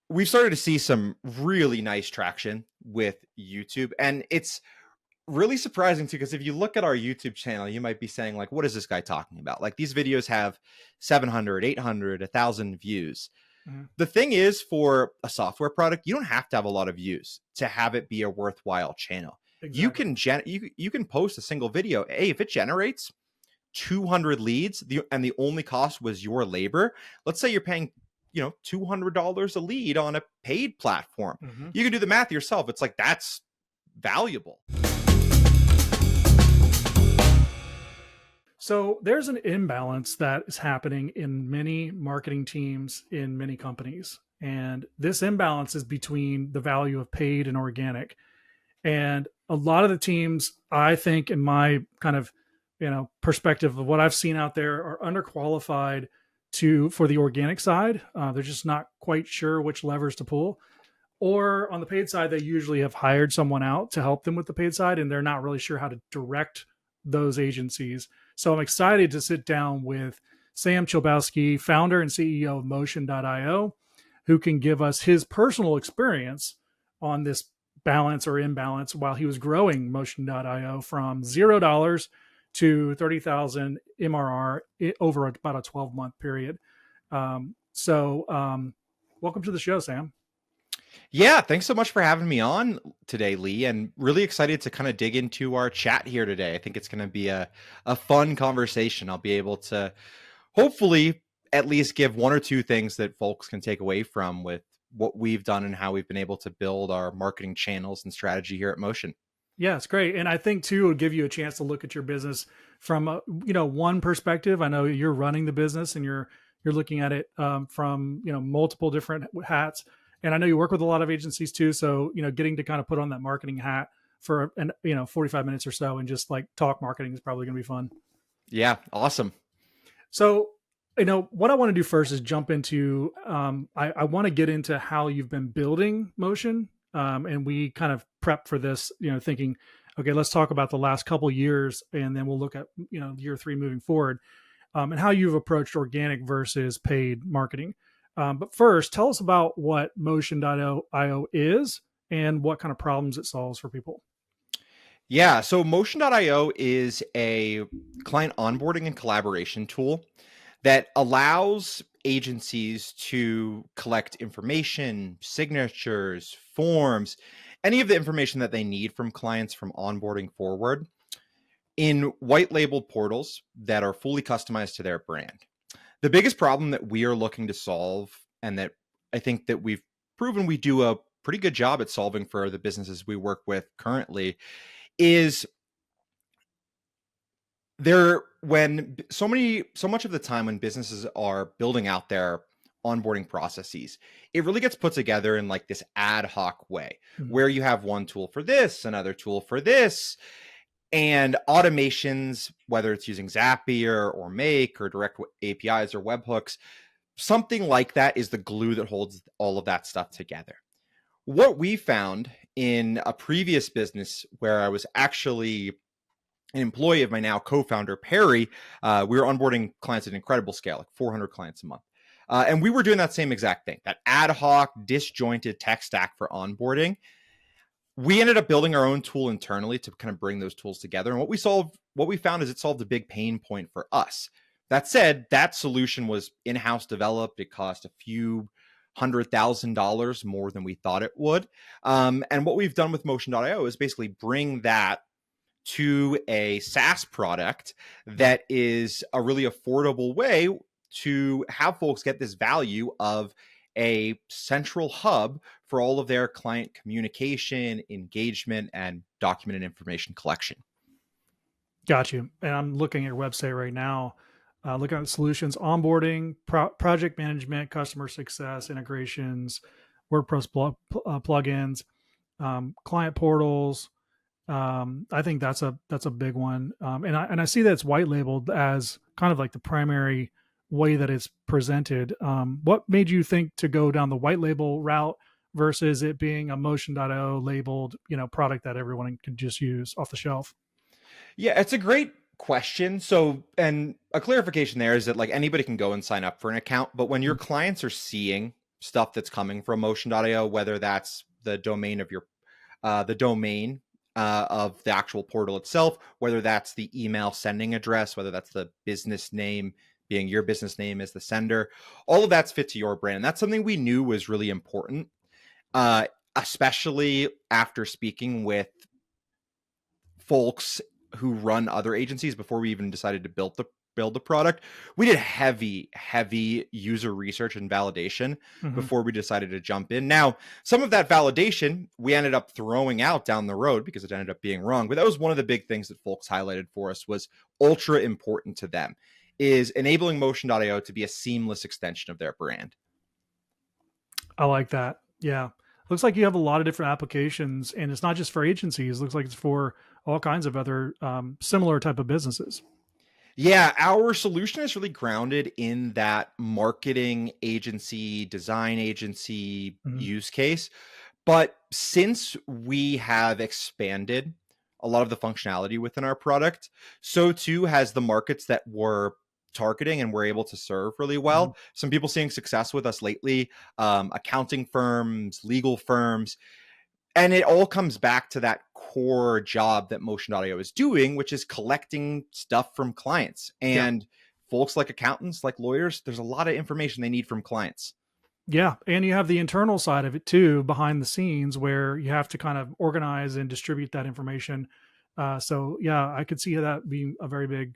we've started to see some really nice traction with YouTube, and it's really surprising too, because if you look at our YouTube channel, you might be saying like, what is this guy talking about? Like, these videos have 700, 800, 1,000 views. Mhm. The thing is, for a software product, you don't have to have a lot of views to have it be a worthwhile channel. You Exactly. can you can post a single video. Hey, if it generates 200 leads, and the only cost was your labor, let's say you're paying, $200 a lead on a paid platform. Mhm. You can do the math yourself. It's like, that's valuable. So there's an imbalance that is happening in many marketing teams in many companies. And this imbalance is between the value of paid and organic. And a lot of the teams, I think, in my kind of perspective of what I've seen out there, are underqualified for the organic side. They're just not quite sure which levers to pull. Or on the paid side, they usually have hired someone out to help them with the paid side, and they're not really sure how to direct those agencies. So I'm excited to sit down with Sam Chlebowski, founder and CEO of Motion.io, who can give us his personal experience on this balance or imbalance while he was growing Motion.io from $0 to 30,000 MRR over about a 12-month period. Welcome to the show, Sam. Yeah, thanks so much for having me on today, Lee, and really excited to kind of dig into our chat here today. I think it's going to be a fun conversation. I'll be able to hopefully at least give one or two things that folks can take away from with what we've done and how we've been able to build our marketing channels and strategy here at Motion. Yeah, it's great. And I think too, it'll give you a chance to look at your business from one perspective. I know you're running the business and you're looking at it from multiple different hats. And I know you work with a lot of agencies too. So getting to kind of put on that marketing hat for 45 minutes or so and just like talk marketing is probably going to be fun. Yeah, awesome. So what I want to do first is jump into I want to get into how you've been building Motion. And we kind of prep for this, thinking, okay, let's talk about the last couple years, and then we'll look at year 3 moving forward, and how you've approached organic versus paid marketing. But first, tell us about what Motion.io is and what kind of problems it solves for people. Yeah, so Motion.io is a client onboarding and collaboration tool that allows agencies to collect information, signatures, forms, any of the information that they need from clients from onboarding forward in white labeled portals that are fully customized to their brand. The biggest problem that we are looking to solve, and that I think that we've proven we do a pretty good job at solving for the businesses we work with currently, is when so much of the time when businesses are building out their onboarding processes, it really gets put together in like this ad hoc way, Mhm. where you have one tool for this, another tool for this, and automations, whether it's using Zapier or Make or direct APIs or webhooks, something like that is the glue that holds all of that stuff together. What we found in a previous business where I was actually an employee of my now co-founder, Perry, we were onboarding clients at an incredible scale, like 400 clients a month. And we were doing that same exact thing, that ad hoc, disjointed tech stack for onboarding. We ended up building our own tool internally to kind of bring those tools together. And what we found is it solved a big pain point for us. That said, that solution was in-house developed. It cost a few $100,000 more than we thought it would. And what we've done with Motion.io is basically bring that to a SaaS product that is a really affordable way to have folks get this value of a central hub for all of their client communication, engagement, and documented information collection. Got you. And I'm looking at your website right now, looking at the solutions, onboarding, project management, customer success, integrations, WordPress plugins, client portals. I think that's a big one. And I see that it's white labeled as kind of like the primary way that it's presented. What made you think to go down the white label route versus it being a Motion.io labeled, product that everyone can just use off the shelf? Yeah, it's a great question. So, and a clarification there is that like anybody can go and sign up for an account, but when your clients are seeing stuff that's coming from Motion.io, whether that's the domain of the domain of the actual portal itself, whether that's the email sending address, whether that's the business name being your business name as the sender, all of that's fit to your brand. And that's something we knew was really important, uh, especially after speaking with folks who run other agencies before we even decided to build the product. We did heavy user research and validation Mm-hmm. before we decided to jump in. Now, some of that validation we ended up throwing out down the road because it ended up being wrong, but that was one of the big things that folks highlighted for us was ultra important to them, is enabling Motion.io to be a seamless extension of their brand. I like that. Yeah. Looks like you have a lot of different applications, and it's not just for agencies. Looks like it's for all kinds of other similar type of businesses. Yeah, our solution is really grounded in that marketing agency, design agency Mm-hmm. use case. But since we have expanded a lot of the functionality within our product, so too has the markets that we're targeting and we're able to serve really Mm-hmm. well. Some people seeing success with us lately, accounting firms, legal firms, and it all comes back to that core job that Motion.io is doing, which is collecting stuff from clients. Yeah. And folks like accountants, like lawyers, there's a lot of information they need from clients. Yeah. And you have the internal side of it too, behind the scenes, where you have to kind of organize and distribute that information. So, yeah, I could see that being a very big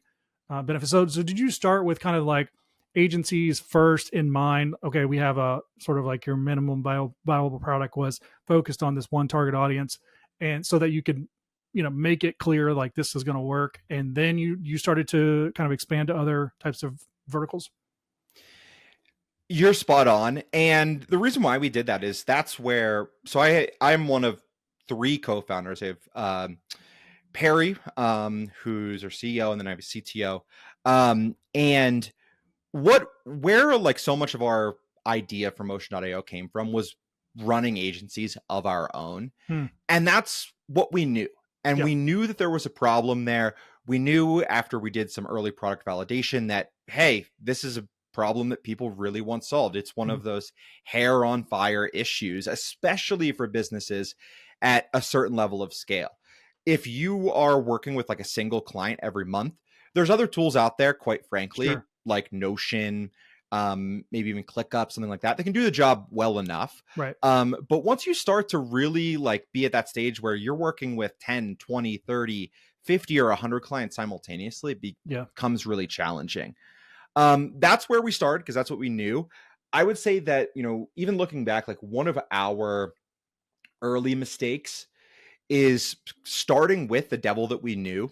benefit. So, did you start with kind of like agencies first in mind? Okay, we have a sort of like your minimum viable product was focused on this one target audience. And so that you could, make it clear like this is going to work. And then you started to kind of expand to other types of verticals. You're spot on. And the reason why we did that is that's where, so I'm one of three co-founders. I have Perry, who's our CEO, and then I have a CTO. And where like so much of our idea for Motion.io came from was running agencies of our own. Hmm. And that's what we knew. And Yeah. we knew that there was a problem there. We knew after we did some early product validation that, hey, this is a problem that people really want solved. It's one Hmm. of those hair on fire issues, especially for businesses at a certain level of scale. If you are working with like a single client every month, there's other tools out there, quite frankly, Sure. like Notion, maybe even ClickUp, something like that. They can do the job well enough. Right. But once you start to really like be at that stage where you're working with 10, 20, 30, 50, or 100 clients simultaneously, it Yeah. becomes really challenging. That's where we started because that's what we knew. I would say that, even looking back, like one of our early mistakes is starting with the devil that we knew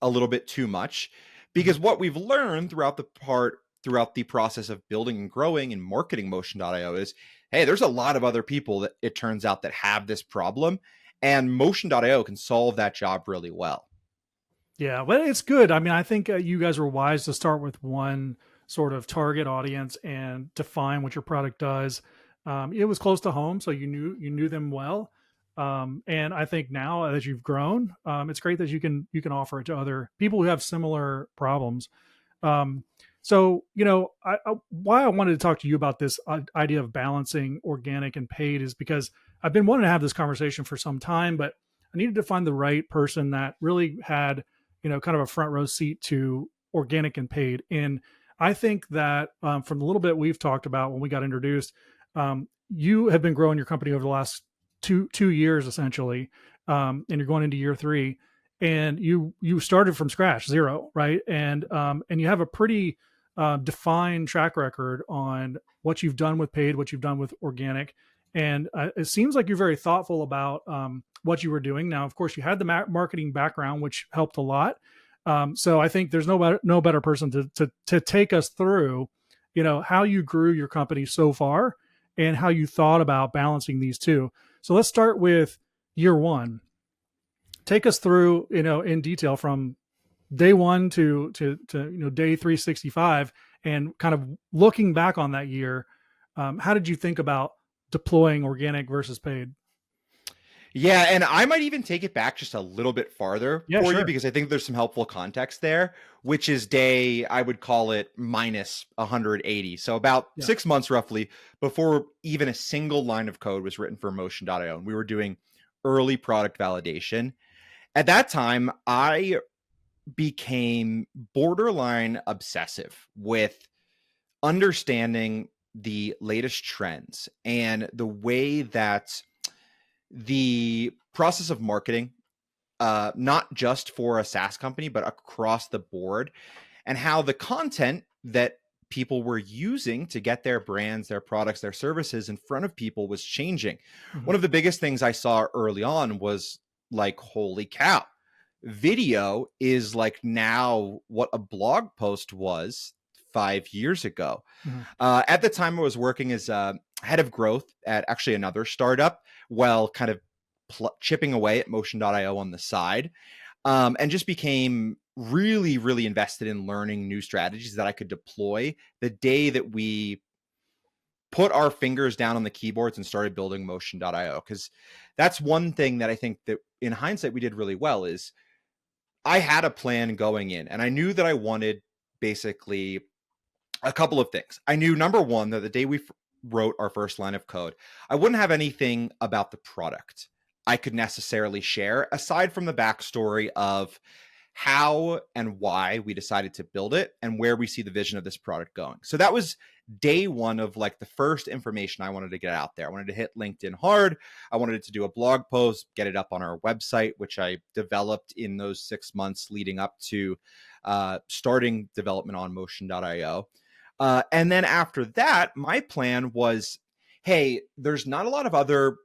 a little bit too much, Mhm. because what we've learned throughout the process of building and growing and marketing Motion.io is, hey, there's a lot of other people that it turns out that have this problem, and Motion.io can solve that job really well. Yeah, well, it's good. I mean, I think you guys were wise to start with one sort of target audience and define what your product does. It was close to home, so you knew them well. And I think now as you've grown, it's great that you can offer it to other people who have similar problems. Um, so why I wanted to talk to you about this idea of balancing organic and paid is because I've been wanting to have this conversation for some time, but I needed to find the right person that really had kind of a front row seat to organic and paid. And I think that from the little bit we've talked about when we got introduced, you have been growing your company over the last two years essentially, and you're going into year three, and you started from scratch, zero, right? And you have a pretty defined track record on what you've done with paid, what you've done with organic, and it seems like you're very thoughtful about what you were doing. Now, of course, you had the marketing background, which helped a lot. So I think there's no better person to take us through, how you grew your company so far and how you thought about balancing these two. So let's start with year one. Take us through, in detail from day one to day 365, and kind of looking back on that year. How did you think about deploying organic versus paid? Yeah, and I might even take it back just a little bit farther Yeah, for you sure. because I think there's some helpful context there, which is day, I would call it minus 180. So about Yeah. 6 months roughly before even a single line of code was written for Motion.io. And we were doing early product validation. At that time, I became borderline obsessive with understanding the latest trends and the way that the process of marketing, not just for a SaaS company, but across the board, and how the content that people were using to get their brands, their products, their services in front of people was changing. Mhm. One of the biggest things I saw early on was like, holy cow, video is like now what a blog post was 5 years ago. Mhm. At the time, I was working as a head of growth at actually another startup, while kind of chipping away at Motion.io on the side, and just became really, really invested in learning new strategies that I could deploy the day that we put our fingers down on the keyboards and started building Motion.io. Because that's one thing that I think that in hindsight we did really well is I had a plan going in, and I knew that I wanted basically a couple of things. I knew number one, that the day we wrote our first line of code, I wouldn't have anything about the product I could necessarily share aside from the backstory of how and why we decided to build it and where we see the vision of this product going. So that was day one of like the first information I wanted to get out there. I wanted to hit LinkedIn hard. I wanted to do a blog post, get it up on our website, which I developed in those 6 months leading up to starting development on Motion.io. And then after that, my plan was, hey, there's not a lot of other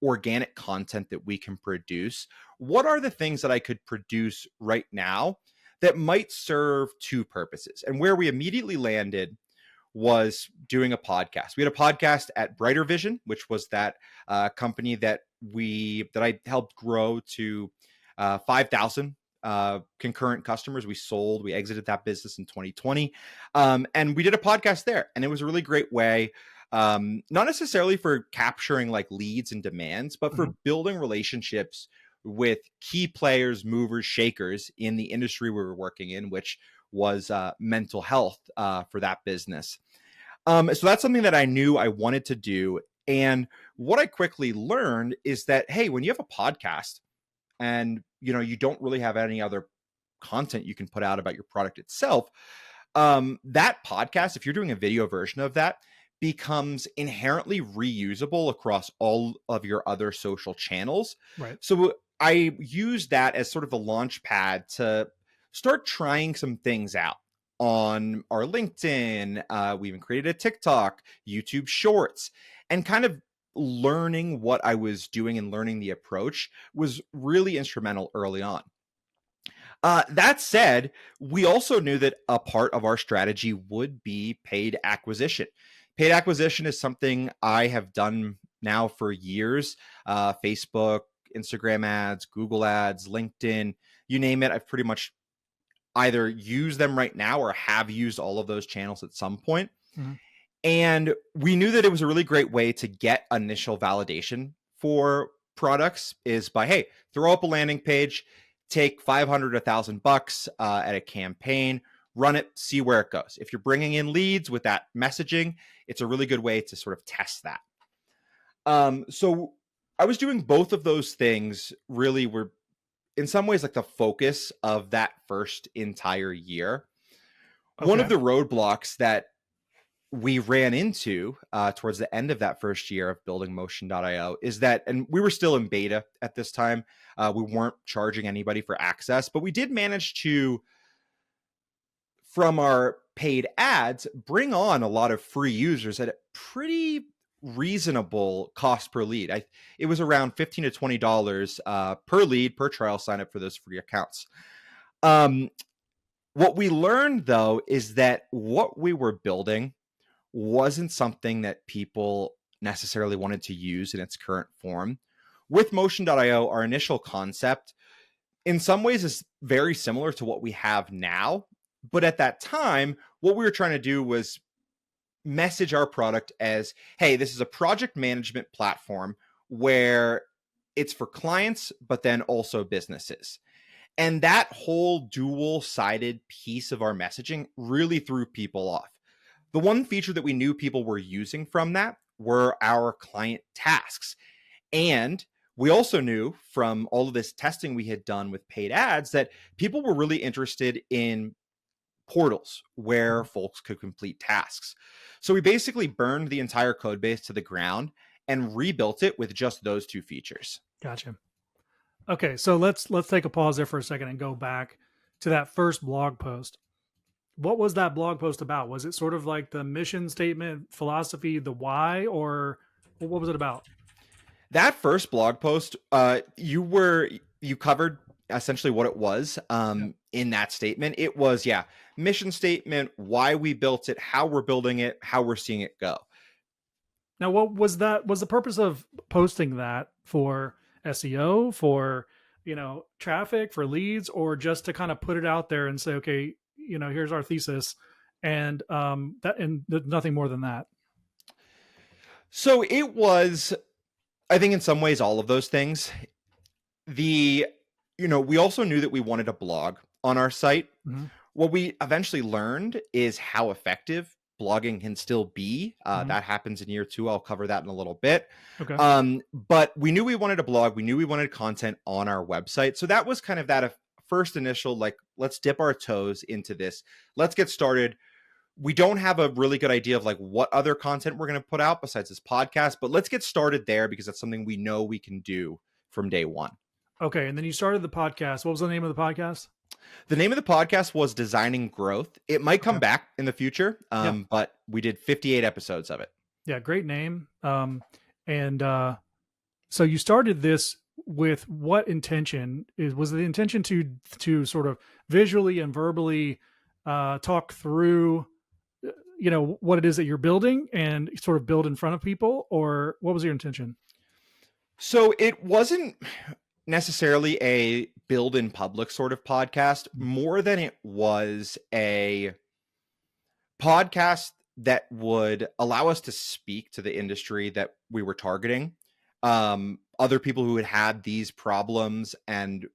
organic content that we can produce. What are the things that I could produce right now that might serve two purposes? And where we immediately landed was doing a podcast. We had a podcast at Brighter Vision, which was that company that I helped grow to 5,000 concurrent customers. We exited that business in 2020, and we did a podcast there, and it was a really great way, not necessarily for capturing like leads and demands, but for Mhm. building relationships with key players, movers, shakers in the industry we were working in, which was mental health for that business. So that's something that I knew I wanted to do. And what I quickly learned is that, hey, when you have a podcast and you don't really have any other content you can put out about your product itself, that podcast, if you're doing a video version of that, becomes inherently reusable across all of your other social channels. Right. So I use that as sort of a launch pad to start trying some things out on our LinkedIn. We even created a TikTok, YouTube Shorts, and kind of learning what I was doing and learning the approach was really instrumental early on. That said, we also knew that a part of our strategy would be paid acquisition. Paid acquisition is something I have done now for years. Facebook, Instagram ads, Google ads, LinkedIn, you name it. I've pretty much either used them right now or have used all of those channels at some point. Mhm. And we knew that it was a really great way to get initial validation for products is by, hey, throw up a landing page, take 500, $1,000 at a campaign, run it, see where it goes. If you're bringing in leads with that messaging, it's a really good way to sort of test that. So I was doing both of those things, really were in some ways like the focus of that first entire year. One of Okay. the roadblocks that we ran into towards the end of that first year of building Motion.io is that, and we were still in beta at this time, we weren't charging anybody for access, but we did manage to, from our paid ads, bring on a lot of free users at a pretty reasonable cost per lead. It was around $15 to $20 per lead per trial sign up for those free accounts. What we learned though is that what we were building wasn't something that people necessarily wanted to use in its current form. With Motion.io, our initial concept in some ways is very similar to what we have now. But at that time, what we were trying to do was message our product as, hey, this is a project management platform where it's for clients, but then also businesses. And that whole dual-sided piece of our messaging really threw people off. The one feature that we knew people were using from that were our client tasks. And we also knew from all of this testing we had done with paid ads that people were really interested in portals where folks could complete tasks. So we basically burned the entire code base to the ground and rebuilt it with just those two features. Gotcha. Okay, so let's take a pause there for a second and go back to that first blog post. What was that blog post about? Was it sort of like the mission statement, philosophy, the why, or what was it about? That first blog post, you covered essentially what it was in that statement. It was, mission statement, why we built it, how we're building it, how we're seeing it go. Now, what was that? Was the purpose of posting that for SEO, for traffic, for leads, or just to kind of put it out there and say, okay, here's our thesis, and nothing more than that? So it was, I think in some ways, all of those things. We also knew that we wanted a blog on our site. Mm-hmm. What we eventually learned is how effective blogging can still be. That happens in year 2. I'll cover that in a little bit. Okay. But we knew we wanted a blog. We knew we wanted content on our website. So that was kind of that first initial, like, let's dip our toes into this. Let's get started. We don't have a really good idea of like what other content we're going to put out besides this podcast, but let's get started there because that's something we know we can do from day one. Okay. And then you started the podcast. What was the name of the podcast? The name of the podcast was Designing Growth. It might come back in the future, but we did 58 episodes of it. Yeah, great name. So you started this with what intention? Was the intention to sort of visually and verbally talk through, what it is that you're building and sort of build in front of people, or what was your intention? So it wasn't necessarily a build in public sort of podcast, more than it was a podcast that would allow us to speak to the industry that we were targeting. Other people who had these problems and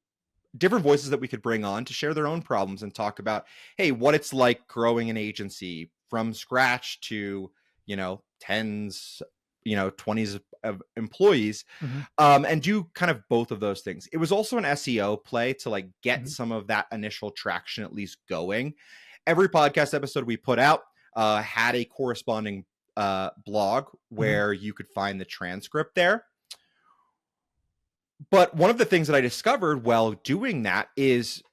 different voices that we could bring on to share their own problems and talk about, hey, what it's like growing an agency from scratch to, tens, 20s of employees, and do kind of both of those things. It was also an SEO play to like get some of that initial traction at least going. Every podcast episode we put out had a corresponding blog where you could find the transcript there. But one of the things that I discovered while doing that is,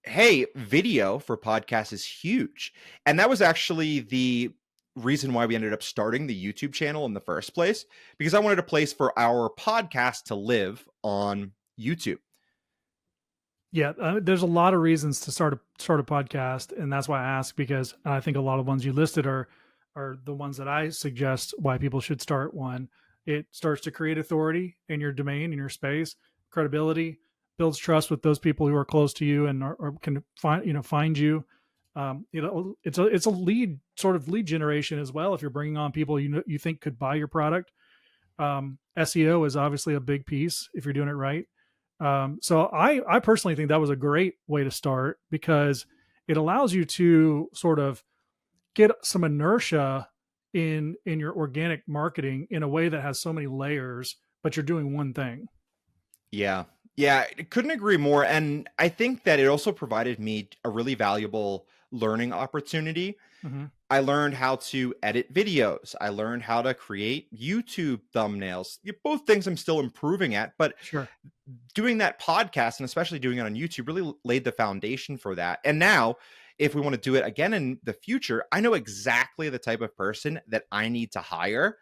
hey, video for podcasts is huge. And that was actually the reason why we ended up starting the YouTube channel in the first place, because I wanted a place for our podcast to live on YouTube. Yeah, there's a lot of reasons to start a podcast, and that's why I ask, because I think a lot of ones you listed are the ones that I suggest why people should start one. It starts to create authority in your domain, in your space, credibility, builds trust with those people who are close to you and or can find you. It's a lead generation as well. If you're bringing on people you think could buy your product, SEO is obviously a big piece if you're doing it right. So I personally think that was a great way to start, because it allows you to sort of get some inertia in your organic marketing in a way that has so many layers, but you're doing one thing. Yeah, I couldn't agree more. And I think that it also provided me a really valuable learning opportunity. I learned how to edit videos. I learned how to create YouTube thumbnails. Both things I'm still improving at, but sure, doing that podcast and especially doing it on YouTube really laid the foundation for that. And now, if we want to do it again in the future, I know exactly the type of person that I need to hire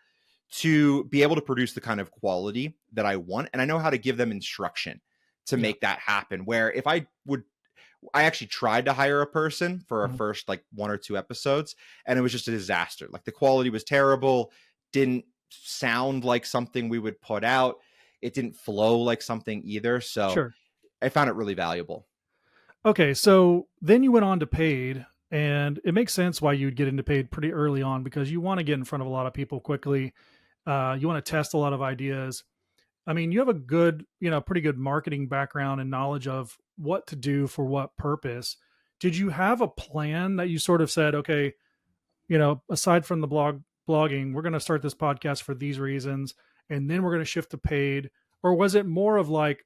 to be able to produce the kind of quality that I want. And I know how to give them instruction to make that happen. Where if I actually tried to hire a person for our first like 1 or 2 episodes, and it was just a disaster. Like the quality was terrible, didn't sound like something we would put out. It didn't flow like something either. So sure. I found it really valuable. Okay, so then you went on to paid, and it makes sense why you'd get into paid pretty early on, because you want to get in front of a lot of people quickly. You want to test a lot of ideas. I mean, you have a good, pretty good marketing background and knowledge of what to do for what purpose. Did you have a plan that you sort of said, okay, aside from the blogging, we're going to start this podcast for these reasons, and then we're going to shift to paid? Or was it more of like,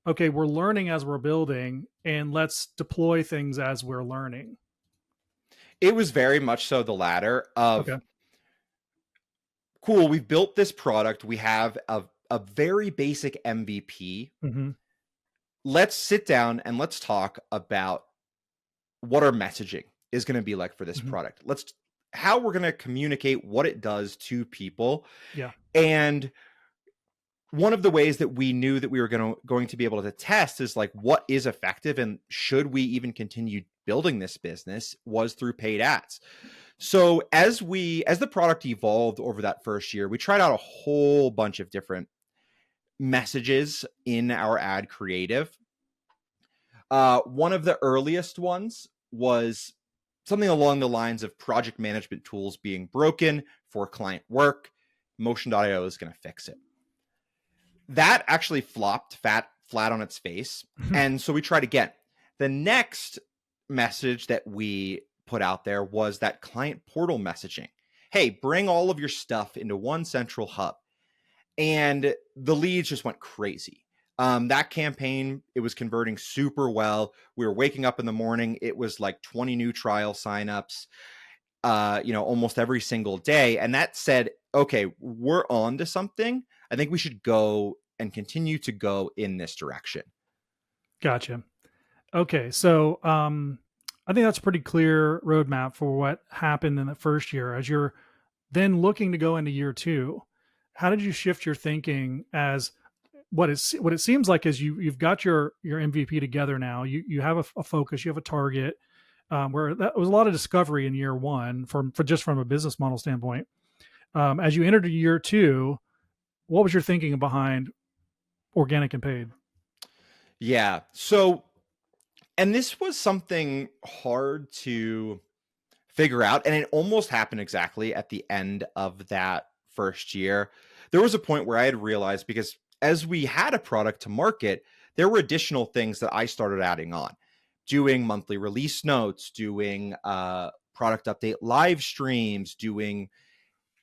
okay, we're learning as we're building, and let's deploy things as we're learning? It was very much so the latter of, Okay. cool, we've built this product. We have a very basic MVP. Mm-hmm. Let's sit down and let's talk about what our messaging is going to be like for this Mm-hmm. product. How we're going to communicate what it does to people. Yeah. And one of the ways that we knew that we were going to be able to test is like, what is effective and should we even continue building this business, was through paid ads. So as the product evolved over that first year, we tried out a whole bunch of different messages in our ad creative. One of the earliest ones was something along the lines of project management tools being broken for client work. Motion.io is going to fix it. That actually flopped flat on its face. And so we tried again. The next message that we put out there was that client portal messaging. Hey, bring all of your stuff into one central hub. And the leads just went crazy. That campaign, it was converting super well. We were waking up in the morning. It was like 20 new trial signups, almost every single day. And that said, okay, we're on to something. I think we should go and continue to go in this direction. Gotcha. Okay. So I think that's a pretty clear roadmap for what happened in the first year. As you're then looking to go into year two, how did you shift your thinking as what it seems like is you've got your MVP together now. You have a focus, you have a target, where that was a lot of discovery in year one for just from a business model standpoint. As you entered year two, what was your thinking behind organic and paid? Yeah. So, and this was something hard to figure out, and it almost happened exactly at the end of that first year. There was a point where I had realized, because as we had a product to market, there were additional things that I started adding on, doing monthly release notes, doing product update live streams, doing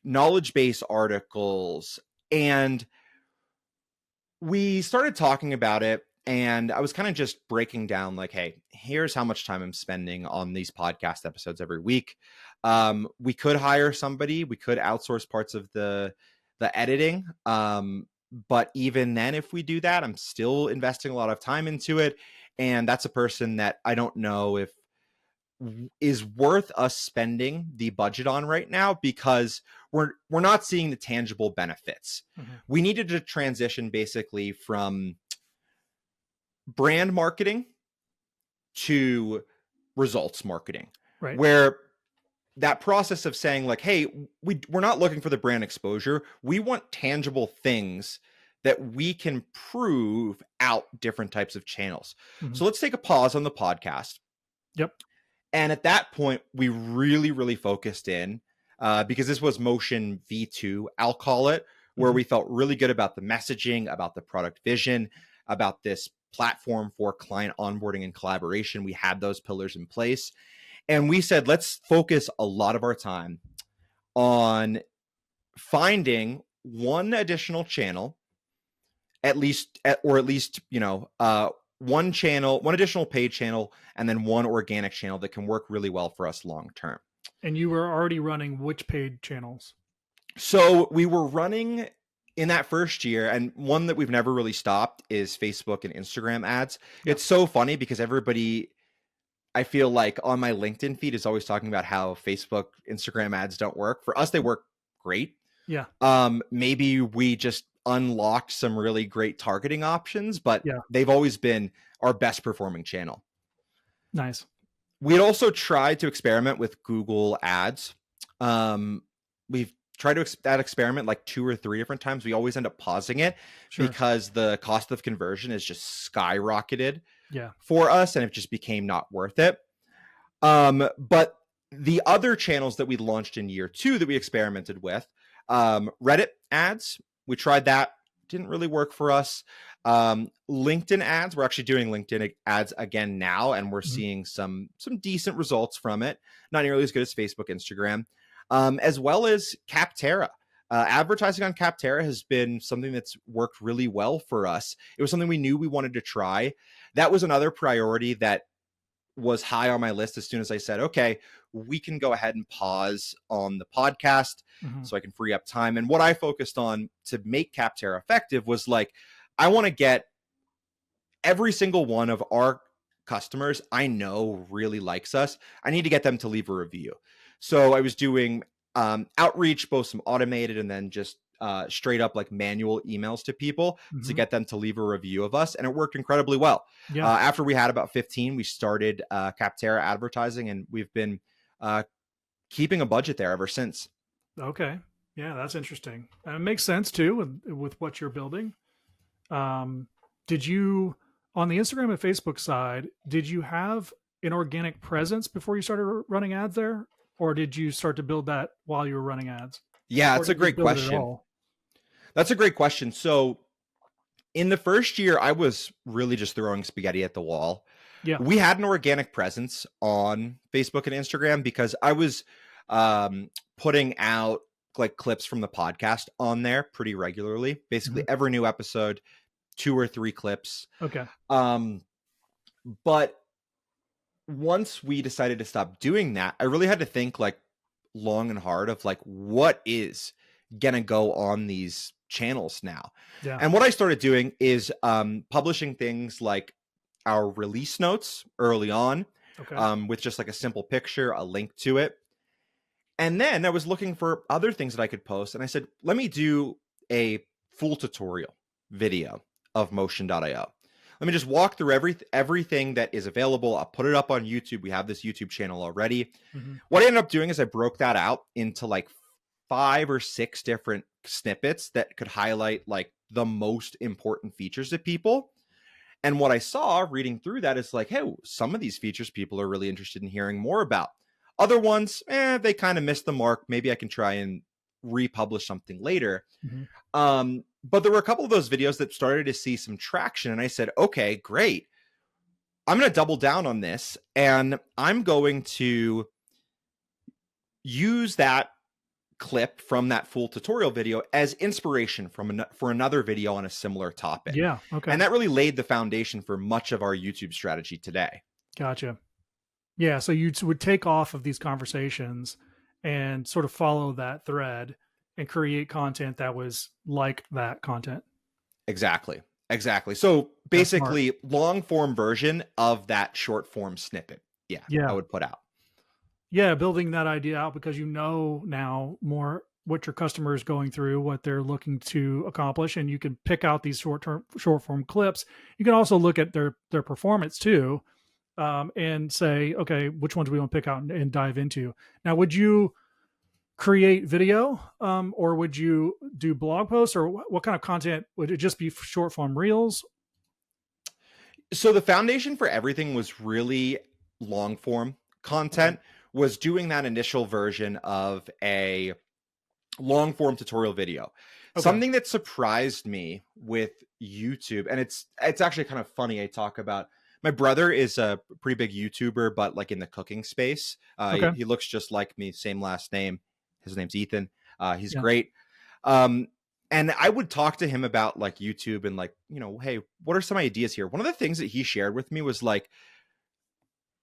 knowledge base articles. And we started talking about it, and I was kind of just breaking down like, hey, here's how much time I'm spending on these podcast episodes every week. We could hire somebody, we could outsource parts of the editing. But even then, if we do that, I'm still investing a lot of time into it. And that's a person that I don't know if is worth us spending the budget on right now, because we're not seeing the tangible benefits. Mm-hmm. We needed to transition basically from brand marketing to results marketing, right? Where that process of saying like, hey, we're not looking for the brand exposure. We want tangible things that we can prove out different types of channels. Mm-hmm. So let's take a pause on the podcast. Yep. And at that point, we really, really focused in because this was motion V2, I'll call it, where we felt really good about the messaging, about the product vision, about this platform for client onboarding and collaboration. We had those pillars in place. And we said, let's focus a lot of our time on finding one additional channel, one channel, one additional paid channel, and then one organic channel that can work really well for us long term. And you were already running which paid channels? So we were running in that first year, and one that we've never really stopped is Facebook and Instagram ads. Yep. It's so funny because everybody, I feel like on my LinkedIn feed, is always talking about how Facebook, Instagram ads don't work. For us, they work great. Yeah. Maybe we just unlocked some really great targeting options, but they've always been our best performing channel. Nice. We had also tried to experiment with Google ads. We've tried that experiment like 2 or 3 different times. We always end up pausing it because the cost of conversion is just skyrocketed for us, and it just became not worth it. But the other channels that we launched in year 2 that we experimented with, Reddit ads, we tried that didn't really work for us. LinkedIn ads, we're actually doing LinkedIn ads again now, and we're Mhm. seeing some decent results from it. Not nearly as good as Facebook, Instagram, as well as Capterra. Advertising on Capterra has been something that's worked really well for us. It was something we knew we wanted to try. That was another priority that was high on my list as soon as I said, okay, we can go ahead and pause on the podcast Mhm. so I can free up time. And what I focused on to make Capterra effective was like, I want to get every single one of our customers I know really likes us. I need to get them to leave a review. So I was doing outreach, both some automated and then just straight up like manual emails to people to Mhm. get them to leave a review of us. And it worked incredibly well. Yeah. After we had about 15, we started Capterra advertising, and we've been uh, keeping a budget there ever since. Okay. Yeah, that's interesting. And it makes sense too with what you're building. Um, did you on the Instagram and Facebook side, did you have an organic presence before you started running ads there? Or did you start to build that while you were running ads? Yeah, Or it's a did you great build it at question. all? That's a great question. So in the first year, I was really just throwing spaghetti at the wall. Yeah. We had an organic presence on Facebook and Instagram because I was putting out like clips from the podcast on there pretty regularly. Basically, Mhm. every new episode, 2 or 3 clips. Okay. Um, but once we decided to stop doing that, I really had to think like long and hard of like what is gonna go on these channels now. Yeah. And what I started doing is publishing things like our release notes early on, Okay. with just like a simple picture, a link to it. And then I was looking for other things that I could post, and I said, let me do a full tutorial video of Motion.io. Let me just walk through everything that is available. I'll put it up on YouTube. We have this YouTube channel already. Mhm. What I ended up doing is I broke that out into like 5 or 6 different snippets that could highlight like the most important features to people. And what I saw reading through that is like, hey, some of these features people are really interested in hearing more about. Other ones, they kind of missed the mark. Maybe I can try and republish something later. Mhm. But there were a couple of those videos that started to see some traction. And I said, okay, great. I'm going to double down on this. And I'm going to use that clip from that full tutorial video as inspiration for another video on a similar topic. Yeah. Okay. And that really laid the foundation for much of our YouTube strategy today. Gotcha. Yeah. So you would take off of these conversations and sort of follow that thread and create content that was like that content. Exactly. Exactly. So That's smart. basically, long form version of that short form snippet. Yeah, I Yeah. would put out. Yeah. Building that idea out because you know now more what your customer is going through, what they're looking to accomplish, and you can pick out these short form clips. You can also look at their performance too, and say, okay, which ones we want to pick out and dive into. Now, would you create video, or would you do blog posts, or what kind of content would it just be? Short form reels? So the foundation for everything was really long form Okay. content, was doing that initial version of a long form tutorial video. Okay. Something that surprised me with YouTube, and it's actually kind of funny. I talk about my brother is a pretty big YouTuber, but like in the cooking space. Okay. He looks just like me, same last name. His name's Ethan. He's Yeah. great. Um, and I would talk to him about like YouTube and like, hey, what are some ideas here? One of the things that he shared with me was like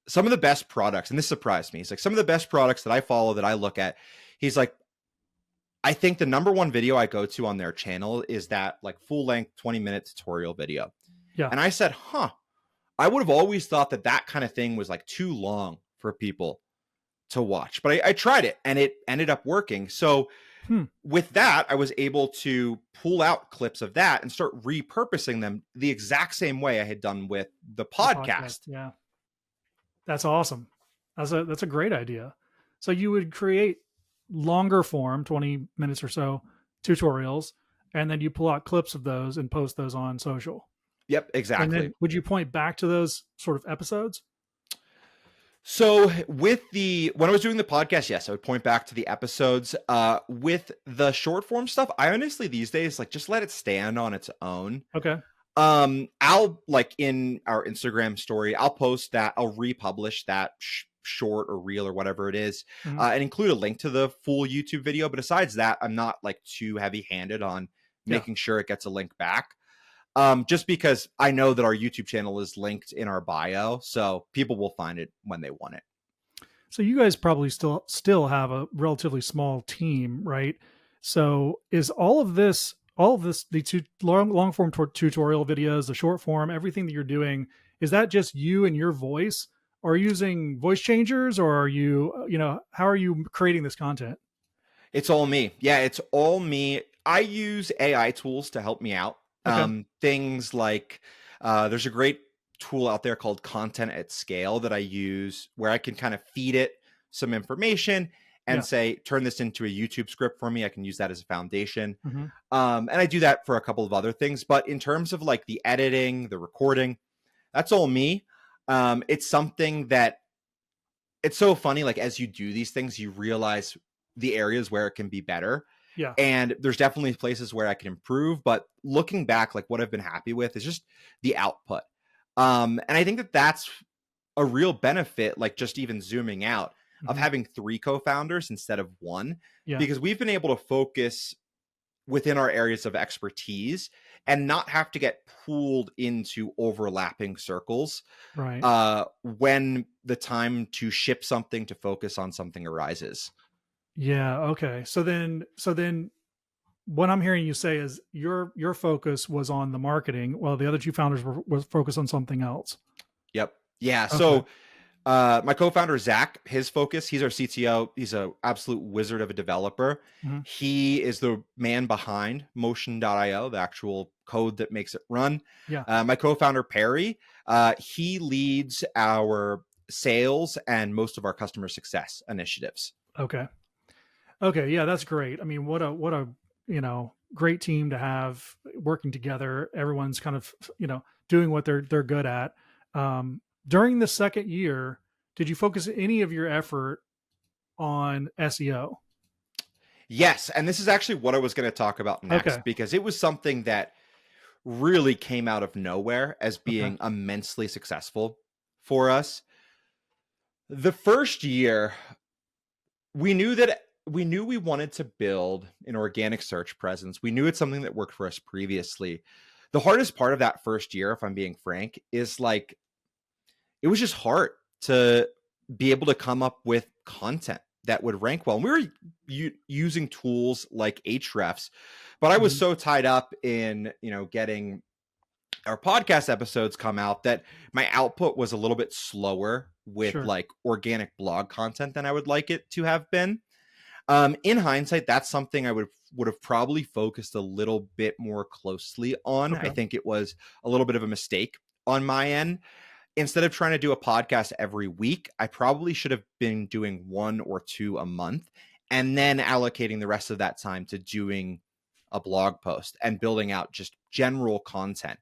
some of the best products, and this surprised me. He's like, some of the best products that I follow that I look at. He's like, I think the number one video I go to on their channel is that like full length 20-minute tutorial video. Yeah. And I said, I would have always thought that that kind of thing was like too long for people to watch. But I tried it and it ended up working. So Hmm. with that, I was able to pull out clips of that and start repurposing them the exact same way I had done with the The podcast. podcast. Yeah. That's awesome. That's a great idea. So you would create longer form, 20 minutes or so tutorials, and then you pull out clips of those and post those on social. Yep, And exactly. then would you point back to those sort of episodes? So when I was doing the podcast, yes, I would point back to the episodes. With the short form stuff, I honestly these days like just let it stand on its own. Okay. I'll like in our Instagram story, I'll post that, I'll republish that short or reel or whatever it is, Hmm. and include a link to the full YouTube video. But besides that, I'm not like too heavy handed on Yeah. making sure it gets a link back. Just because I know that our YouTube channel is linked in our bio, so people will find it when they want it. So you guys probably still have a relatively small team, right? So is all of this the two long form tutorial videos, the short form, everything that you're doing, is that just you and your voice? Or are you using voice changers, or are you, how are you creating this content? It's all me. Yeah, it's all me. I use AI tools to help me out. Okay. Things like there's a great tool out there called Content at Scale that I use where I can kind of feed it some information and Yeah. say, turn this into a YouTube script for me. I can use that as a foundation. Hmm. And I do that for a couple of other things. But in terms of like the editing, the recording, that's all me. It's something that it's so funny. Like as you do these things, you realize the areas where it can be better. Yeah. And there's definitely places where I can improve. But looking back, like what I've been happy with is just the output. And I think that that's a real benefit, like just even zooming out of Hmm. having three co-founders instead of one, Yeah. because we've been able to focus within our areas of expertise and not have to get pulled into overlapping circles Right. when the time to ship something to focus on something arises. Yeah. Okay. So then what I'm hearing you say is your focus was on the marketing, while the other two founders was focused on something else. Yep. Yeah. Okay. So my co-founder Zach, his focus, he's our CTO. He's an absolute wizard of a developer. Hmm. He is the man behind Motion.io, the actual code that makes it run. Yeah. My co-founder Perry, he leads our sales and most of our customer success initiatives. Okay. Okay, yeah, that's great. I mean, what a great team to have working together. Everyone's kind of doing what they're good at. During the second year, did you focus any of your effort on SEO? Yes, and this is actually what I was going to talk about Okay. next because it was something that really came out of nowhere as Okay. being immensely successful for us. The first year, we knew we wanted to build an organic search presence. We knew it's something that worked for us previously. The hardest part of that first year, if I'm being frank, is like it was just hard to be able to come up with content that would rank well. And we were using tools like Ahrefs, but I was Mhm. so tied up in, getting our podcast episodes come out that my output was a little bit slower with Sure. like organic blog content than I would like it to have been. In hindsight, that's something I would have probably focused a little bit more closely on. I Okay. think it was a little bit of a mistake on my end. Instead of trying to do a podcast every week, I probably should have been doing one or two a month and then allocating the rest of that time to doing a blog post and building out just general content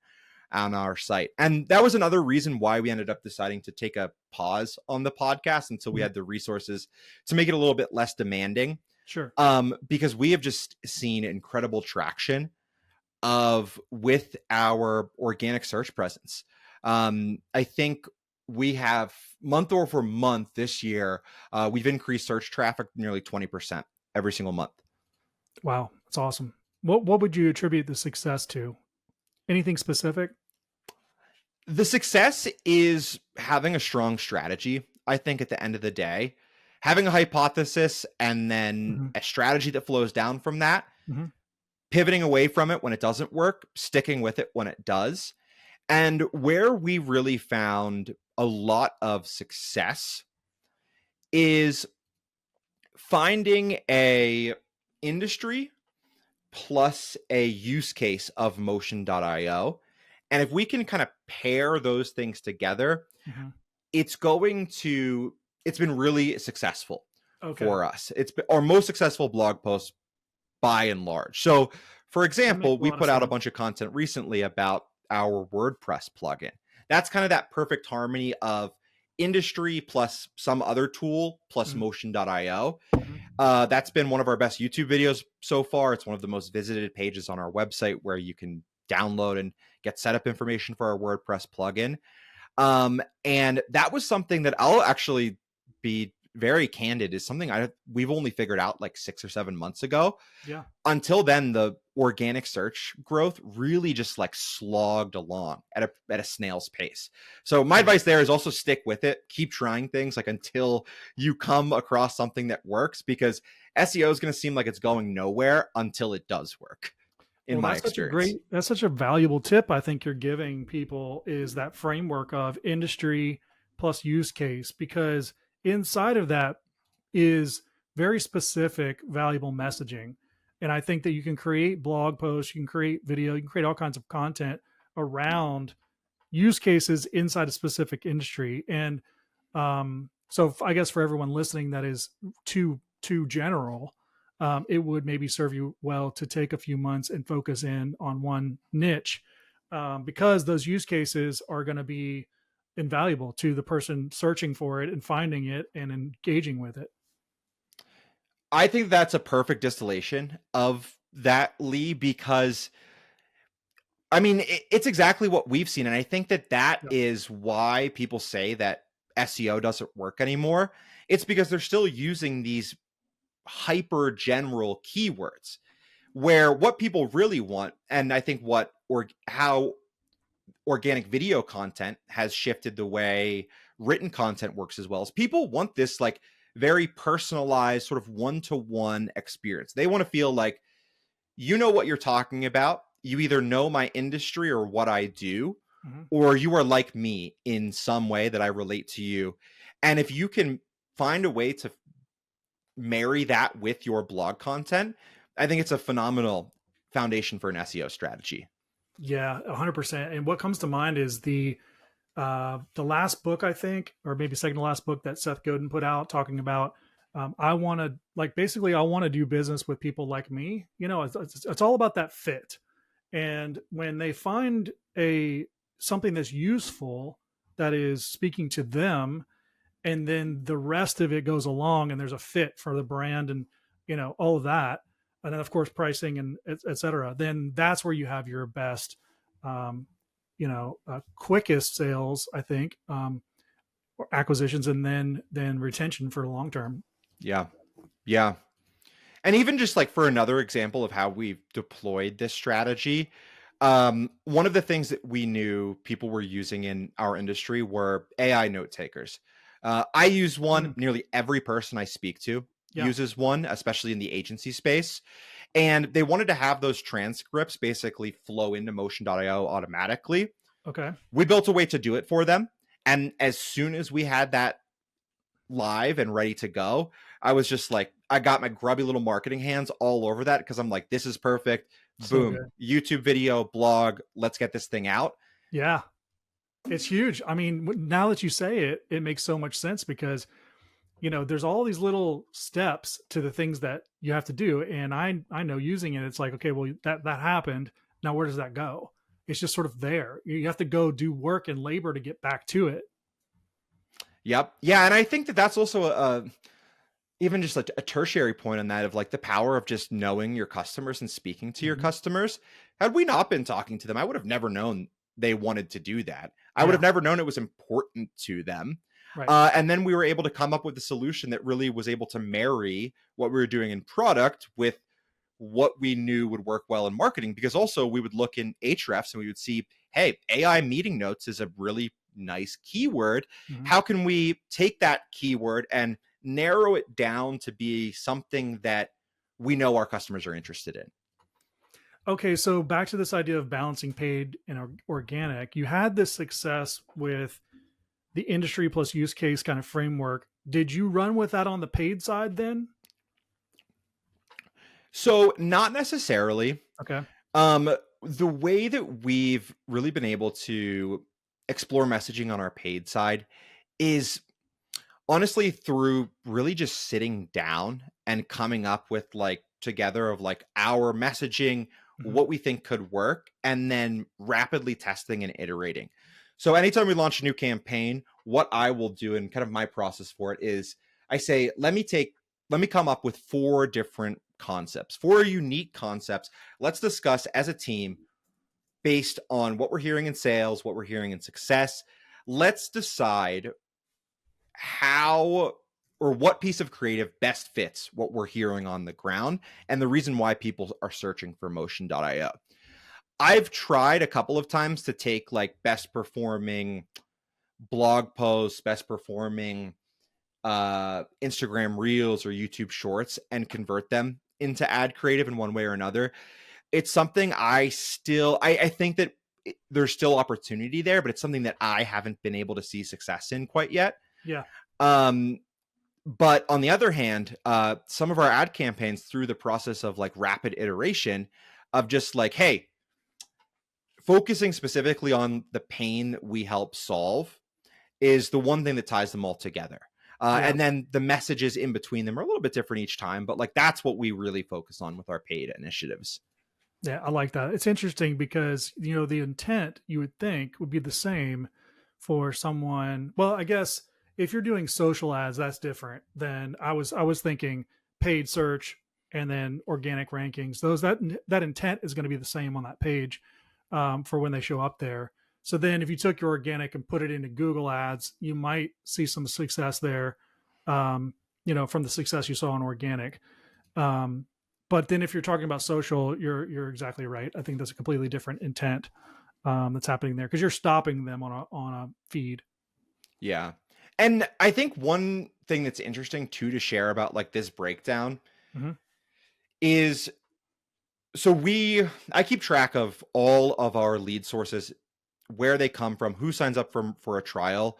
on our site. And that was another reason why we ended up deciding to take a pause on the podcast until we Mhm. had the resources to make it a little bit less demanding. Sure. Because we have just seen incredible traction of with our organic search presence. I think we have month over month this year, we've increased search traffic nearly 20% every single month. Wow, that's awesome. What would you attribute the success to? Anything specific? The success is having a strong strategy. I think at the end of the day, having a hypothesis and then Hmm. a strategy that flows down from that, Hmm. pivoting away from it when it doesn't work, sticking with it when it does. And where we really found a lot of success is finding a industry plus a use case of motion.io. And if we can kind of pair those things together, Hmm. it's been really successful Okay, for us. It's been our most successful blog post by and large. So, for that makes example, a we lot of put out a sense. bunch of content recently about our WordPress plugin. That's kind of that perfect harmony of industry plus some other tool plus Mhm. motion.io. Mhm. That's been one of our best YouTube videos so far. It's one of the most visited pages on our website where you can download and get setup information for our WordPress plugin. And that was something that I'll actually be very candid, is something we've only figured out like 6 or 7 months ago. Yeah. Until then, the organic search growth really just like slogged along at a snail's pace. So my Yeah. advice there is also stick with it, keep trying things like until you come across something that works, because SEO is going to seem like it's going nowhere until it does work, in Well, my experience. that's such a valuable tip I think you're giving people, is that framework of industry plus use case, because inside of that is very specific, valuable messaging. And I think that you can create blog posts, you can create video, you can create all kinds of content around use cases inside a specific industry. And so I guess for everyone listening that is too general, it would maybe serve you well to take a few months and focus in on one niche, because those use cases are going to be invaluable to the person searching for it and finding it and engaging with it. I think that's a perfect distillation of that, Lee, because I mean, it's exactly what we've seen. And I think that Yep. is why people say that SEO doesn't work anymore. It's because they're still using these hyper general keywords, where what people really want, and I think how organic video content has shifted the way written content works as well, is people want this like very personalized sort of one-to-one experience. They want to feel like you know what you're talking about. You either know my industry or what I do, Mhm. or you are like me in some way that I relate to you. And if you can find a way to marry that with your blog content, I think it's a phenomenal foundation for an SEO strategy. Yeah, 100%. And what comes to mind is the last book, I think, or maybe second to last book that Seth Godin put out, talking about, I want to, like, basically I want to do business with people like me. You know, it's all about that fit. And when they find a something that's useful, that is speaking to them, and then the rest of it goes along and there's a fit for the brand and, all of that, and then of course pricing and et cetera, then that's where you have your best, um, quickest sales, I think, or acquisitions, and then retention for the long term. Yeah. Yeah. And even just like for another example of how we've deployed this strategy, one of the things that we knew people were using in our industry were AI note takers. I use one. Mm, Nearly every person I speak to yeah. uses one, especially in the agency space. And they wanted to have those transcripts basically flow into motion.io automatically. Okay. We built a way to do it for them. And as soon as we had that live and ready to go, I was just like, I got my grubby little marketing hands all over that, because I'm like, this is perfect. So Boom, good. YouTube video, blog, let's get this thing out. Yeah, it's huge. I mean, now that you say it, it makes so much sense, because there's all these little steps to the things that you have to do. And I know using it, it's like, okay, well, that happened. Now where does that go? It's just sort of there. You have to go do work and labor to get back to it. Yep. Yeah. And I think that that's also even just a tertiary point on that, of like the power of just knowing your customers and speaking to your Mhm. customers. Had we not been talking to them, I would have never known they wanted to do that. I would Yeah. have never known it was important to them. Right. And then we were able to come up with a solution that really was able to marry what we were doing in product with what we knew would work well in marketing. Because also we would look in Hrefs and we would see, hey, AI meeting notes is a really nice keyword. Mhm. How can we take that keyword and narrow it down to be something that we know our customers are interested in? Okay, so back to this idea of balancing paid and organic. You had this success with the industry plus use case kind of framework. Did you run with that on the paid side then? So, not necessarily. Okay. Um, the way that we've really been able to explore messaging on our paid side is honestly through really just sitting down and coming up with like together of like our messaging, Hmm. what we think could work, and then rapidly testing and iterating. So anytime we launch a new campaign, what I will do and kind of my process for it is I say, let me come up with 4 different concepts, 4 unique concepts. Let's discuss as a team based on what we're hearing in sales, what we're hearing in success. Let's decide how or what piece of creative best fits what we're hearing on the ground and the reason why people are searching for motion.io. I've tried a couple of times to take like best performing blog posts, best performing Instagram reels or YouTube shorts and convert them into ad creative in one way or another. It's something I think that there's still opportunity there, but it's something that I haven't been able to see success in quite yet. Yeah. But on the other hand, some of our ad campaigns through the process of like rapid iteration of just like, hey, focusing specifically on the pain we help solve is the one thing that ties them all together. Yeah. And then the messages in between them are a little bit different each time, but like that's what we really focus on with our paid initiatives. Yeah, I like that. It's interesting because, the intent you would think would be the same for someone. Well, I guess if you're doing social ads, that's different than I was thinking paid search and then organic rankings. That intent is going to be the same on that page for when they show up there. So then if you took your organic and put it into Google ads, you might see some success there, from the success you saw on organic. But then if you're talking about social, you're exactly right. I think that's a completely different intent that's happening there because you're stopping them on a feed. Yeah. And I think one thing that's interesting too to share about like this breakdown Mm-hmm. is I keep track of all of our lead sources, where they come from, who signs up for a trial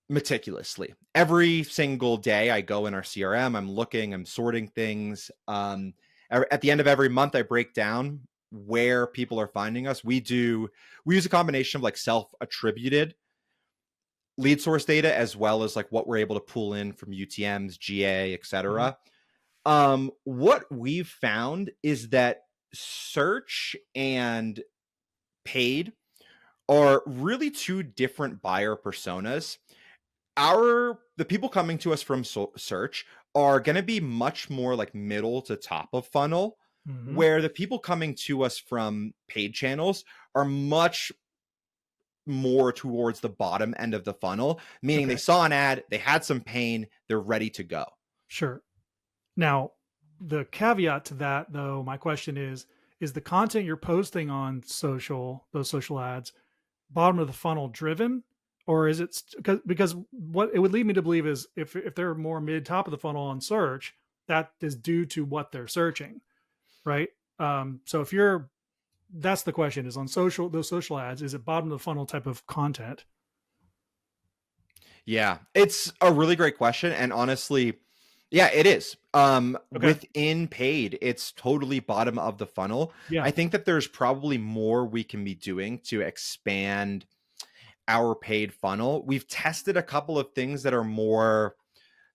meticulously. Every single day I go in our CRM, I'm looking, I'm sorting things. At the end of every month, I break down where people are finding us. We use a combination of like self-attributed lead source data as well as like what we're able to pull in from UTMs, GA, etc. What we've found is that search and paid are really 2 different buyer personas. The people coming to us from search are going to be much more like middle to top of funnel, Mm-hmm. where the people coming to us from paid channels are much more towards the bottom end of the funnel, meaning they Okay. saw an ad, they had some pain, they're ready to go. Sure. Now, the caveat to that, though, my question is the content you're posting on those social ads, bottom of the funnel driven? Or is it because what it would lead me to believe is if they're more mid top of the funnel on search, that is due to what they're searching, right? So if you're that's the question is on those social ads, is it bottom of the funnel type of content? Yeah, it's a really great question. And honestly, yeah, it is. Okay. Within paid, it's totally bottom of the funnel. Yeah. I think that there's probably more we can be doing to expand our paid funnel. We've tested a couple of things that are more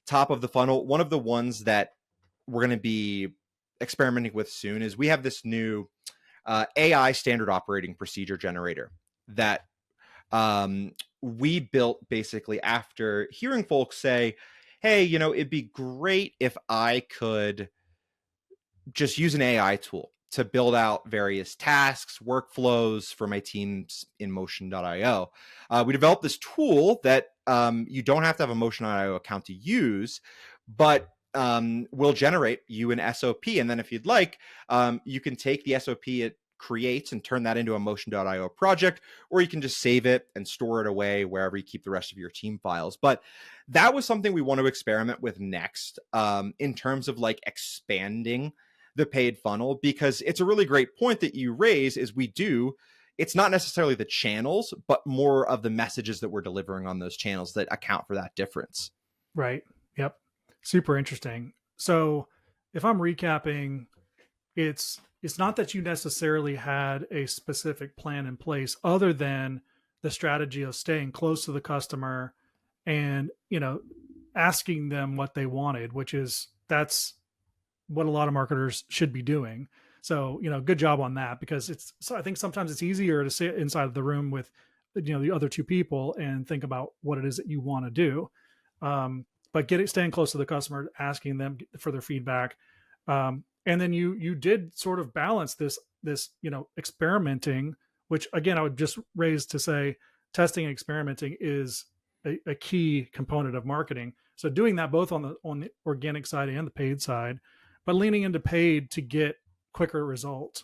top of the funnel. One of the ones that we're going to be experimenting with soon is we have this new AI standard operating procedure generator that we built basically after hearing folks say, hey, it'd be great if I could just use an AI tool to build out various tasks, workflows for my teams in motion.io. We developed this tool that you don't have to have a motion.io account to use, but will generate you an SOP. And then if you'd like, you can take the SOP it creates and turn that into a motion.io project, or you can just save it and store it away wherever you keep the rest of your team files. But that was something we want to experiment with next in terms of like expanding the paid funnel, because it's a really great point that you raise is it's not necessarily the channels, but more of the messages that we're delivering on those channels that account for that difference. Right. Yep. Super interesting. So if I'm recapping, it's not that you necessarily had a specific plan in place other than the strategy of staying close to the customer and asking them what they wanted, that's what a lot of marketers should be doing. So good job on that, because I think sometimes it's easier to sit inside of the room with the other two people and think about what it is that you want to do. But staying close to the customer, asking them for their feedback. And then you did sort of balance this experimenting, which again, I would just raise to say testing and experimenting is a key component of marketing. So doing that both on the organic side and the paid side, but leaning into paid to get quicker results.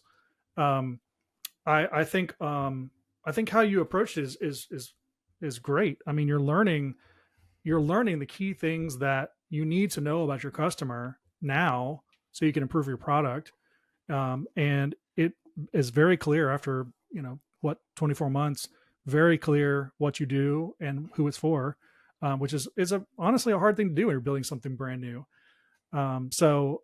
I think how you approached it is great. I mean, you're learning the key things that you need to know about your customer now so you can improve your product. And it is very clear after 24 months, very clear what you do and who it's for, which is honestly a hard thing to do when you're building something brand new. So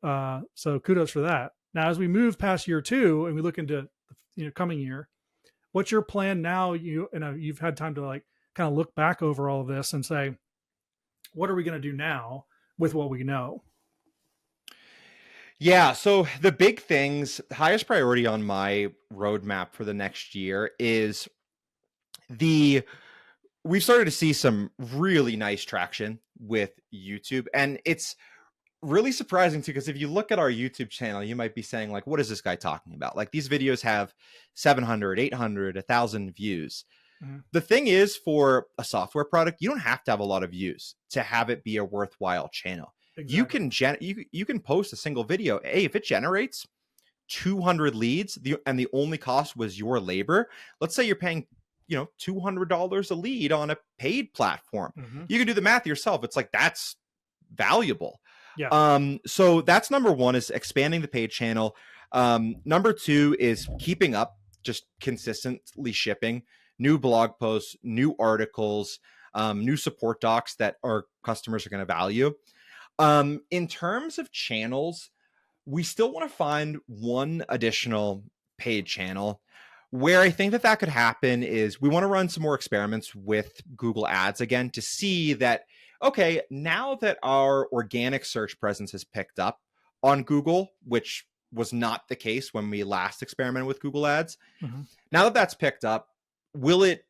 kudos for that. Now, as we move past year 2 and we look into coming year, what's your plan now? You've had time to like kind of look back over all of this and say, what are we going to do now with what we know? Yeah. So the big things, highest priority on my roadmap for the next year is we've started to see some really nice traction with YouTube. And it's really surprising too, because if you look at our YouTube channel, you might be saying like, what is this guy talking about? Like these videos have 700, 800, 1,000 views. Mm-hmm. The thing is, for a software product, you don't have to have a lot of views to have it be a worthwhile channel. Exactly. You can post a single video. Hey, if it generates 200 leads and the only cost was your labor, let's say you're paying $200 a lead on a paid platform. Mm-hmm. You can do the math yourself. It's like, that's valuable. Yeah. So that's number one, is expanding the paid channel. Number 2 is keeping up, just consistently shipping new blog posts, new articles, new support docs that our customers are going to value. In terms of channels, we still want to find one additional paid channel. Where I think that could happen is we want to run some more experiments with Google Ads again to see that, okay, now that our organic search presence has picked up on Google, which was not the case when we last experimented with Google Ads. Mm-hmm. Now that that's picked up, will it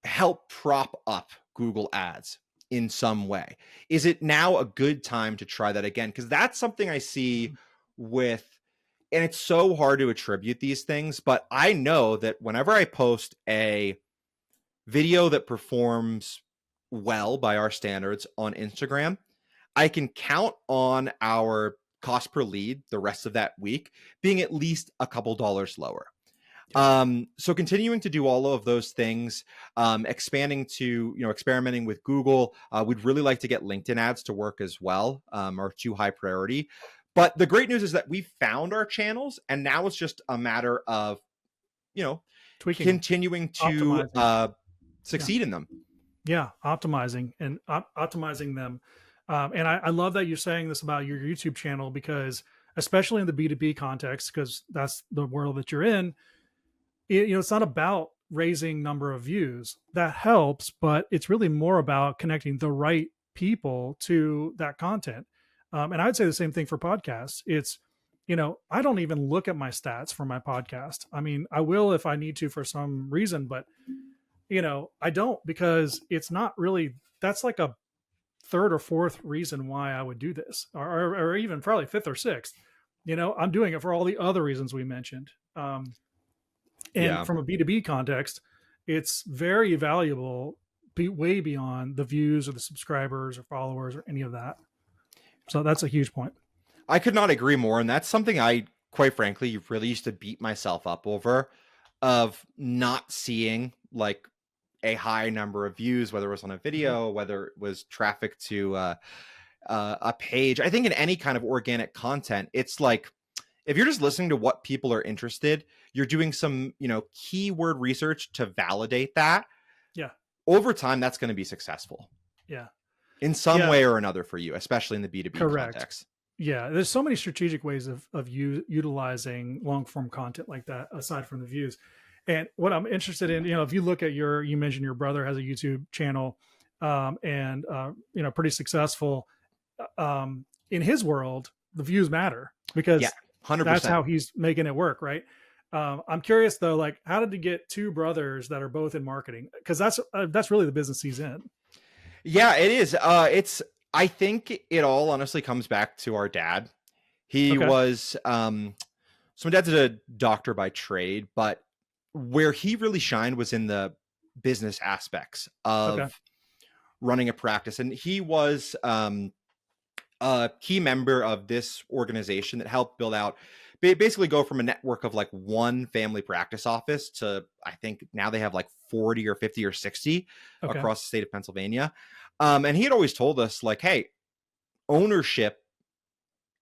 help prop up Google Ads in some way? Is it now a good time to try that again? Because that's something I see with, and it's so hard to attribute these things, but I know that whenever I post a video that performs well by our standards on Instagram, I can count on our cost per lead the rest of that week being at least a couple dollars lower. So continuing to do all of those things, expanding to, experimenting with Google. We'd really like to get LinkedIn ads to work as well, our 2 high priority. But the great news is that we found our channels, and now it's just a matter of, tweaking, continuing to succeed in them. Yeah, optimizing and optimizing them. And I love that you're saying this about your YouTube channel, because especially in the B2B context, because that's the world that you're in, it's not about raising number of views. That helps, but it's really more about connecting the right people to that content. And I'd say the same thing for podcasts. It's, I don't even look at my stats for my podcast. I mean, I will if I need to for some reason, but I don't, because it's not really, that's like a 3rd or 4th reason why I would do this, or even probably 5th or 6th. I'm doing it for all the other reasons we mentioned. And from a B2B context, it's very valuable, way beyond the views or the subscribers or followers or any of that. So that's a huge point. I could not agree more. And that's something I, quite frankly, really used to beat myself up over, of not seeing like a high number of views, whether it was on a video, whether it was traffic to a page. I think in any kind of organic content, it's like, if you're just listening to what people are interested, you're doing some, keyword research to validate that. Yeah. Over time, that's going to be successful. Yeah. In some way or another for you, especially in the B2B context. Yeah. There's so many strategic ways of utilizing long form content like that, aside from the views. And what I'm interested in, if you look at you mentioned your brother has a YouTube channel, and pretty successful, in his world, the views matter, because 100%. That's how he's making it work. Right. I'm curious though, like, how did you get two brothers that are both in marketing? Because that's really the business he's in. Yeah, it is. It's I think it all honestly comes back to our dad. He Okay. was so my dad's a doctor by trade, but where he really shined was in the business aspects Okay. of running a practice. And he was a key member of this organization that helped build out basically go from a network of like one family practice office to I think now they have like 40 or 50 or 60 Okay. across the state of Pennsylvania. And he had always told us like, hey, ownership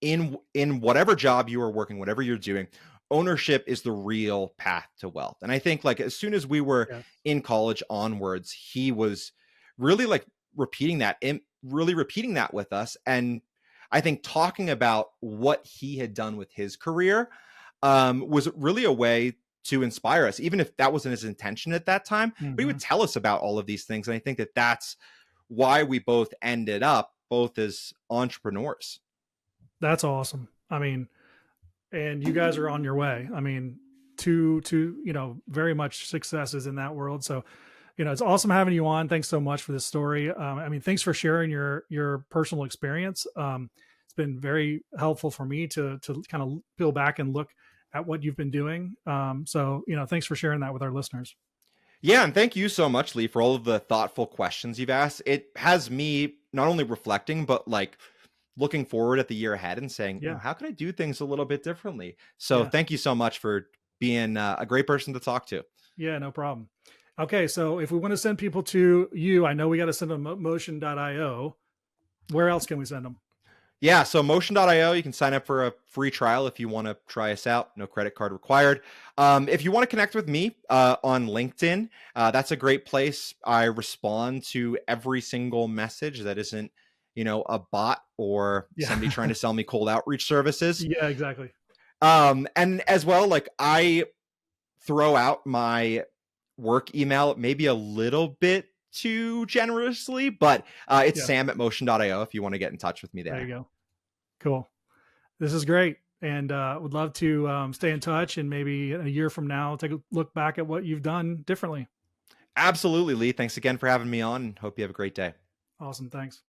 in whatever job you are working, whatever you're doing, ownership is the real path to wealth. And I think like as soon as we were Yes. in college onwards, he was really like really repeating that with us. And I think talking about what he had done with his career was really a way to inspire us, even if that wasn't his intention at that time. But he Hmm. would tell us about all of these things. And I think that that's why we both ended up both as entrepreneurs. That's awesome. I mean, and you guys are on your way. I mean, to very much successes in that world. So, it's awesome having you on. Thanks so much for this story. I mean, thanks for sharing your personal experience. It's been very helpful for me to kind of peel back and look at what you've been doing. So, thanks for sharing that with our listeners. Yeah, and thank you so much, Lee, for all of the thoughtful questions you've asked. It has me not only reflecting, but like looking forward at the year ahead and saying, Yeah. how can I do things a little bit differently? So Yeah. thank you so much for being a great person to talk to. Yeah. No problem. Okay. So if we want to send people to you, I know we got to send them motion.io. Where else can we send them? Yeah, so motion.io, you can sign up for a free trial if you want to try us out. No credit card required. If you want to connect with me on LinkedIn, that's a great place. I respond to every single message that isn't, a bot or Yeah. somebody trying to sell me cold outreach services. Yeah, exactly. And as well, like I throw out my work email maybe a little bit too generously, but it's Yeah. sam@motion.io if you want to get in touch with me There you there. go. Cool. This is great. And would love to stay in touch and maybe a year from now, take a look back at what you've done differently. Absolutely, Lee. Thanks again for having me on and hope you have a great day. Awesome. Thanks.